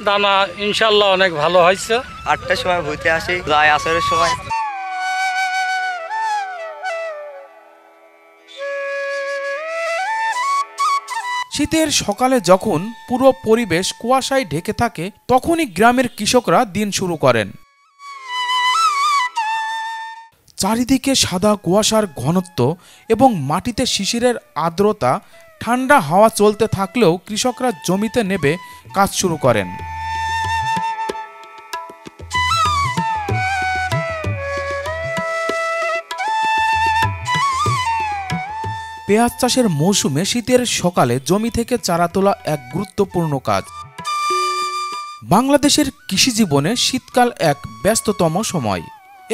দানা ইনশাল্লাহ অনেক ভালো হয়েছে। 8টার সময় ভুইতে আসি, যাই আসরের সময়। শীতের সকালে যখন পুরো পরিবেশ কুয়াশায় ঢেকে থাকে, তখনই গ্রামের কৃষকরা দিন শুরু করেন। চারিদিকে সাদা কুয়াশার ঘনত্ব এবং মাটিতে শিশিরের আর্দ্রতা, ঠান্ডা হাওয়া চলতে থাকলেও কৃষকরা জমিতে নেমে কাজ শুরু করেন। পেঁয়াজ চাষের মৌসুমে শীতের সকালে জমি থেকে চারা তোলা এক গুরুত্বপূর্ণ কাজ। বাংলাদেশের কৃষি জীবনে শীতকাল এক ব্যস্ততম সময়।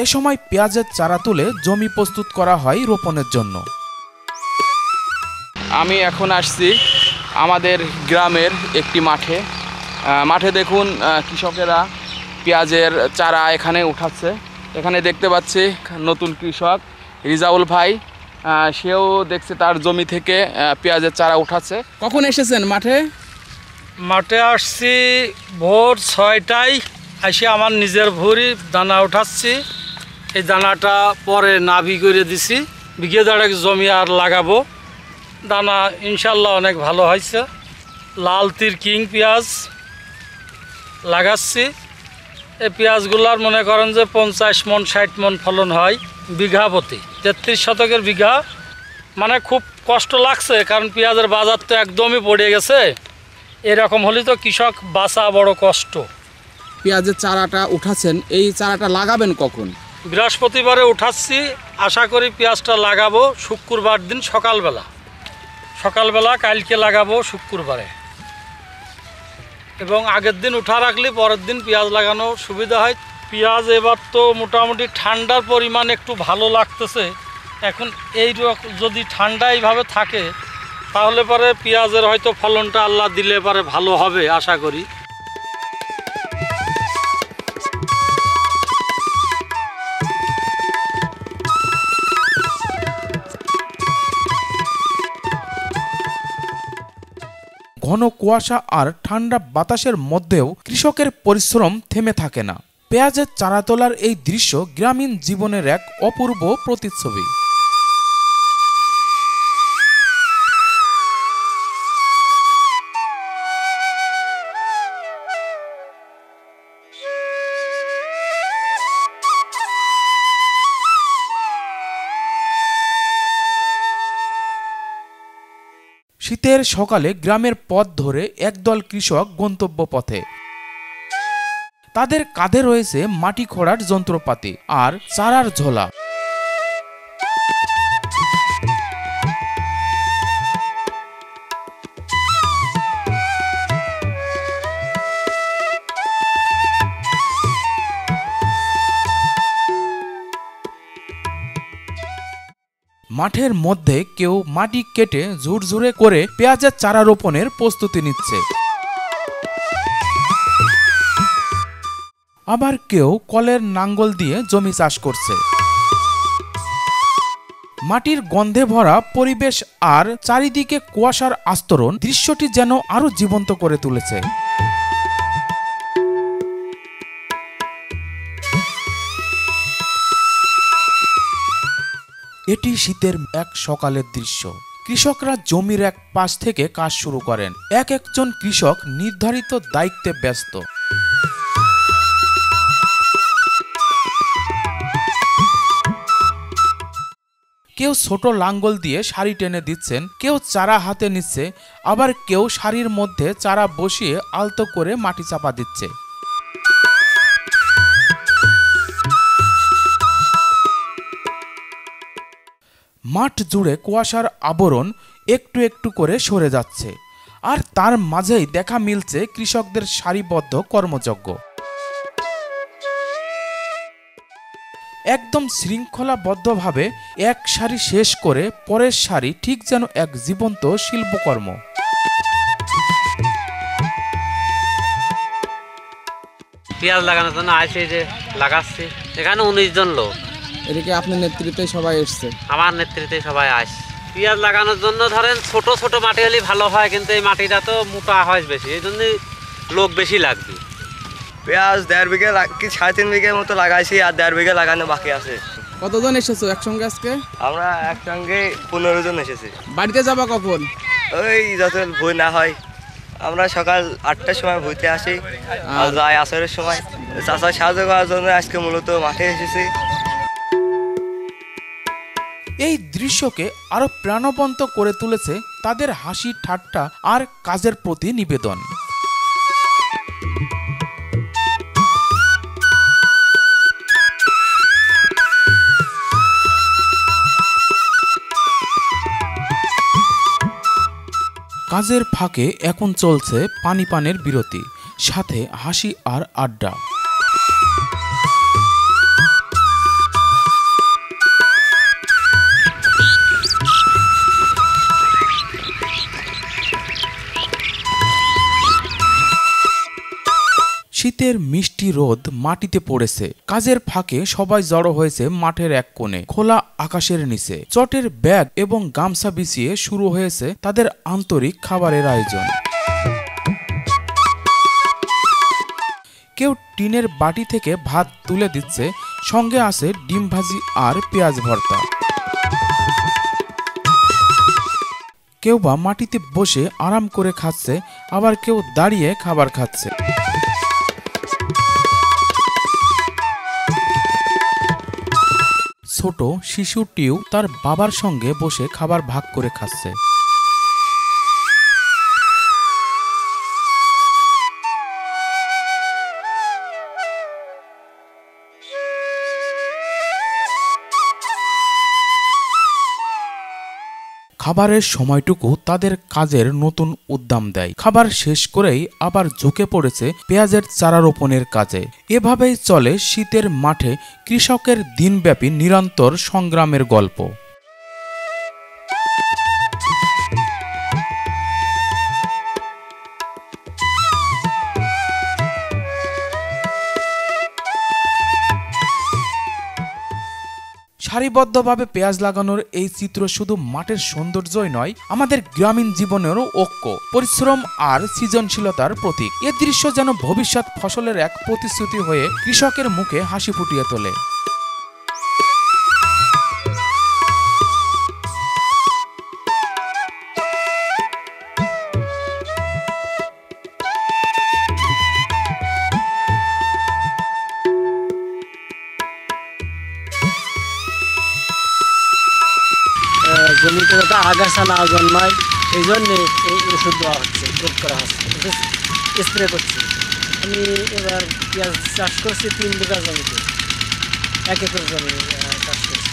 এ সময় পেঁয়াজের চারা তুলে জমি প্রস্তুত করা হয় রোপণের জন্য। আমি এখন আসছি আমাদের গ্রামের একটি মাঠে দেখুন কৃষকেরা পেঁয়াজের চারা এখানে উঠাচ্ছে। এখানে দেখতে পাচ্ছি নতুন কৃষক রিজাউল ভাই, সেও দেখছে তার জমি থেকে পেঁয়াজের চারা উঠাচ্ছে। কখন এসেছেন মাঠে? মাঠে আসছি ভোর 6টায়, এসে আমার নিজের ভুঁড়ি দানা উঠাচ্ছি। এই দানাটা পরে নাভি করে দিছি, বিঘে দেড়েক জমি আর লাগাবো। দানা ইনশাল্লাহ অনেক ভালো হয়েছে। লাল তীর কিং পেঁয়াজ লাগাচ্ছি। এই পেঁয়াজগুলার মনে করেন যে 50 মণ 60 মণ ফলন হয় বিঘা প্রতি। 33 শতকের বিঘা, মানে খুব কষ্ট লাগছে, কারণ পেঁয়াজের বাজার তো একদমই পড়ে গেছে। এরকম হলে তো কৃষক বাঁচা বড় কষ্ট। পেঁয়াজের চারাটা উঠাচ্ছেন, এই চারাটা লাগাবেন কখন? বৃহস্পতিবারে উঠাচ্ছি, আশা করি পেঁয়াজটা লাগাবো শুক্রবার দিন সকালবেলা। কালকে লাগাবো শুক্রবারে, এবং আগের দিন উঠা রাখলে পরের দিন পেঁয়াজ লাগানো সুবিধা হয়। পেঁয়াজ এবার তো মোটামুটি ঠান্ডার পরিমাণ একটু ভালো লাগতেছে। এখন এই যদি ঠান্ডা এইভাবে থাকে তাহলে পরে পেঁয়াজের হয়তো ফলনটা আল্লাহ দিলে পরে ভালো হবে আশা করি। ঘন কুয়াশা আর ঠান্ডা বাতাসের মধ্যেও কৃষকের পরিশ্রম থেমে থাকে না। পেঁয়াজের চারা তোলার এই দৃশ্য গ্রামীণ জীবনের এক অপূর্ব প্রতিচ্ছবি। শীতের সকালে গ্রামের পথ ধরে একদল কৃষক গন্তব্য পথে। তাদের কাঁধে রয়েছে মাটি খোঁড়ার যন্ত্রপাতি আর চারার ঝোলা। মাঠের মধ্যে কেউ মাটি কেটে ঝুরঝুরে করে পেঁয়াজের চারা রোপণের প্রস্তুতি নিচ্ছে, আবার কেউ কলের নাঙ্গল দিয়ে জমি চাষ করছে। মাটির গন্ধে ভরা পরিবেশ আর চারিদিকে কুয়াশার আস্তরণ দৃশ্যটি যেন আরো জীবন্ত করে তুলেছে। এটি শীতের এক সকালের দৃশ্য। কৃষকরা জমির এক পাশ থেকে কাজ শুরু করেন। একজন কৃষক নির্ধারিত দায়িত্বে ব্যস্ত। কেউ ছোট লাঙ্গল দিয়ে সারি টেনে দিচ্ছেন, কেউ চারা হাতে নিচ্ছে, আবার কেউ সারির মধ্যে চারা বসিয়ে আলতো করে মাটি চাপা দিচ্ছে। মাঠ জুড়ে কুয়াশার আবরণ একটু একটু করে সরে যাচ্ছে, আর তার মাঝেই দেখা মিলছে কৃষকদের সারিবদ্ধ কর্মযজ্ঞ। একদম শৃঙ্খলাবদ্ধভাবে এক সারি শেষ করে পরের সারি, ঠিক যেন এক জীবন্ত শিল্পকর্ম। পেঁয়াজ লাগানোর জন্য আসে যে লাগাচ্ছি, এখানে 19 জন লোক। এদিকে আপনার নেতৃত্বে সবাই এসছে? আমার নেতৃত্বে সবাই আসে। পেঁয়াজ লাগানোর জন্য ধরেন ছোট ছোট মাটি হলে ভালো হয়, কিন্তু এই মাটিটা তো মোটা হয় বেশি, এই জন্যই লোক বেশি লাগবে। পেঁয়াজ 1.5 বিঘা কি 3.5 বিঘার মতো লাগাইছি, আর 1.5 বিঘা লাগানো বাকি আছে। কতজন এসেছো একসঙ্গে আজকে? আমরা একসঙ্গে 15 জন এসেছি। বাড়িতে যাবা কখন? ওই যত ভুই না হয়, আমরা সকাল 8টার সময় ভুইতে আসি আর যাই আসরের সময়। চাষার সাহায্য করার জন্য আজকে মূলত মাঠে এসেছি। এই দৃশ্যকে আরো প্রাণবন্ত করে তুলেছে তাদের হাসি ঠাট্টা আর কাজের প্রতি নিবেদন। কাজের ফাঁকে এখন চলছে পানি পানের বিরতি, সাথে হাসি আর আড্ডা। শীতের মিষ্টি রোদ মাটিতে পড়েছে। কাজের ফাঁকে সবাই জড়ো হয়েছে মাঠের এক কোণে, খোলা আকাশের নিচে। চটের ব্যাগ এবং গামছা বিছিয়ে শুরু হয়েছে তাদের আন্তরিক খাবারের আয়োজন। কেউ টিনের বাটি থেকে ভাত তুলে দিচ্ছে, সঙ্গে আছে ডিম ভাজি আর পেঁয়াজ ভর্তা। কেউ বা মাটিতে বসে আরাম করে খাচ্ছে, আবার কেউ দাঁড়িয়ে খাবার খাচ্ছে। ছোট শিশুটিও তার বাবার সঙ্গে বসে খাবার ভাগ করে খাচ্ছে। খাবারের সময়টুকু তাদের কাজের নতুন উদ্যম দেয়। খাবার শেষ করেই আবার ঝুঁকে পড়েছে পেঁয়াজের চারা রোপণের কাজে। এভাবেই চলে শীতের মাঠে কৃষকের দিনব্যাপী নিরন্তর সংগ্রামের গল্প। সারিবদ্ধভাবে পেঁয়াজ লাগানোর এই চিত্র শুধু মাঠের সৌন্দর্যই নয়, আমাদের গ্রামীণ জীবনেরও ঐক্য, পরিশ্রম আর সৃজনশীলতার প্রতীক। এ দৃশ্য যেন ভবিষ্যৎ ফসলের এক প্রতিশ্রুতি হয়ে কৃষকের মুখে হাসি ফুটিয়ে তোলে। জমিতে যাতে আগাছা না জন্মায় এই জন্যে এই ওষুধ দেওয়া হচ্ছে, প্রয়োগ করা হচ্ছে, স্প্রে করছি। আমি এবার পেঁয়াজ চাষ করছি 3 বিঘা জমিতে, 1 একর জমি চাষ করছি।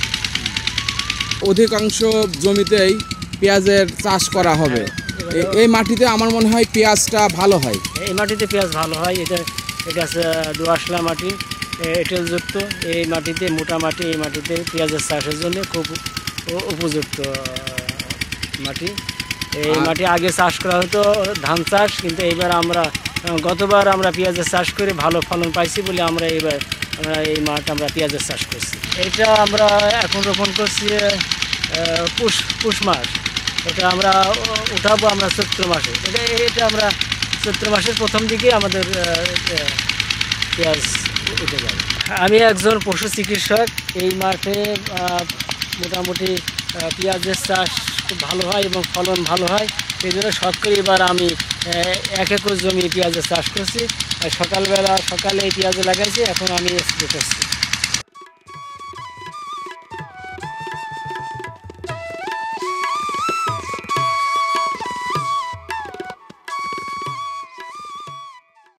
অধিকাংশ জমিতেই পেঁয়াজের চাষ করা হবে। এই মাটিতে আমার মনে হয় পেঁয়াজটা ভালো হয়। এই মাটিতে পেঁয়াজ ভালো হয়। এটা আছে দোআঁশলা মাটি, এঁটেলযুক্ত। এই মাটিতে মোটা মাটি, এই মাটিতে পেঁয়াজের চাষের জন্য খুব উপযুক্ত মাটি। এই মাটি আগে চাষ করা হতো ধান চাষ, কিন্তু এইবার গতবার আমরা পেঁয়াজের চাষ করে ভালো ফলন পাইছি বলে আমরা এবার এই মাঠ আমরা পেঁয়াজের চাষ করছি। এটা আমরা এখন রোপণ করছি পুষ মাস। এটা আমরা উঠাবো আমরা চৈত্র মাসে। এটা আমরা চৈত্র মাসের প্রথম দিকে আমাদের পেঁয়াজ উঠে যাবে। আমি একজন পশু চিকিৎসক। এই মাঠে মোটামুটি পেঁয়াজের চাষ খুব ভালো হয় এবং ফলন ভালো হয়। এই জন্য শতকরি এবার আমি 1 একর জমি পেঁয়াজের চাষ করছি। সকালে এই পেঁয়াজ লাগাইছি, এখন আমি স্প্রে করছি।